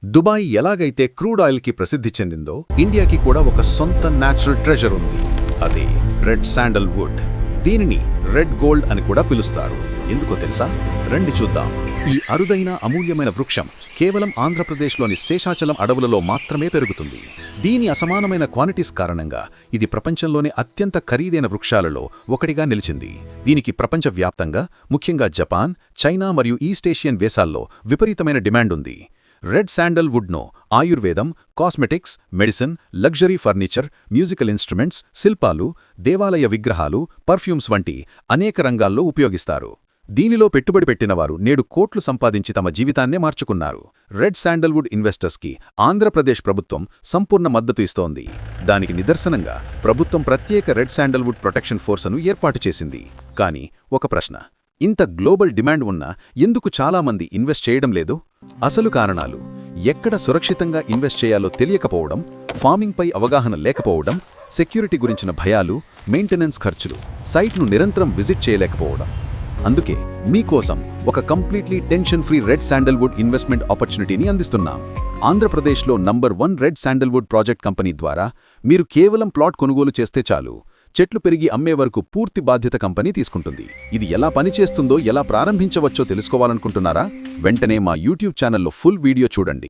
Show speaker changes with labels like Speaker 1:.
Speaker 1: Dubai ఎలాగైతే crude ఆయిల్కి ప్రసిద్ధి చెందిందో ఇండియాకి కూడా ఒక సొంత న్యాచురల్ ట్రెజర్ ఉంది. అదే రెడ్ శాండల్వుడ్. దీనిని రెడ్ గోల్డ్ అని కూడా పిలుస్తారు. ఎందుకో తెలుసా? రండి చూద్దాం. ఈ అరుదైన అమూల్యమైన వృక్షం కేవలం ఆంధ్రప్రదేశ్లోని శేషాచలం అడవులలో మాత్రమే పెరుగుతుంది. దీని అసమానమైన క్వాలిటీస్ కారణంగా ఇది ప్రపంచంలోని అత్యంత ఖరీదైన వృక్షాలలో ఒకటిగా నిలిచింది. దీనికి ప్రపంచవ్యాప్తంగా, ముఖ్యంగా జపాన్, చైనా మరియు ఈస్ట్ ఏషియన్ దేశాల్లో విపరీతమైన డిమాండ్ ఉంది. రెడ్ శాండల్వుడ్ను ఆయుర్వేదం, cosmetics, medicine, luxury furniture, musical instruments, శిల్పాలు, దేవాలయ విగ్రహాలు, పర్ఫ్యూమ్స్ వంటి అనేక రంగాల్లో ఉపయోగిస్తారు. దీనిలో పెట్టుబడి పెట్టినవారు నేడు కోట్లు సంపాదించి తమ జీవితాన్నే మార్చుకున్నారు. రెడ్ శాండల్వుడ్ ఇన్వెస్టర్స్కి ఆంధ్రప్రదేశ్ ప్రభుత్వం సంపూర్ణ మద్దతు ఇస్తోంది. దానికి నిదర్శనంగా ప్రభుత్వం ప్రత్యేక రెడ్ శాండల్వుడ్ ప్రొటెక్షన్ ఫోర్స్ను ఏర్పాటు చేసింది. కానీ ఒక ప్రశ్న: ఇంత గ్లోబల్ డిమాండ్ ఉన్నా ఎందుకు చాలామంది ఇన్వెస్ట్ చేయడం లేదు? అసలు కారణాలు: ఎక్కడ సురక్షితంగా ఇన్వెస్ట్ చేయాలో తెలియకపోవడం, ఫార్మింగ్పై అవగాహన లేకపోవడం, సెక్యూరిటీ గురించిన భయాలు, మెయింటెనెన్స్ ఖర్చులు, సైట్ను నిరంతరం విజిట్ చేయలేకపోవడం. అందుకే మీకోసం ఒక completely tension free red sandalwood investment ఆపర్చునిటీని అందిస్తున్నాం. ఆంధ్రప్రదేశ్లో number 1 red sandalwood project company ద్వారా మీరు కేవలం ప్లాట్ కొనుగోలు చేస్తే చాలు. చెట్లు పెరిగి అమ్మే వరకు పూర్తి బాధ్యత కంపెనీ తీసుకుంటుంది. ఇది ఎలా పనిచేస్తుందో, ఎలా ప్రారంభించవచ్చో తెలుసుకోవాలనుకుంటున్నారా? వెంటనే మా యూట్యూబ్ ఛానల్లో ఫుల్ వీడియో చూడండి.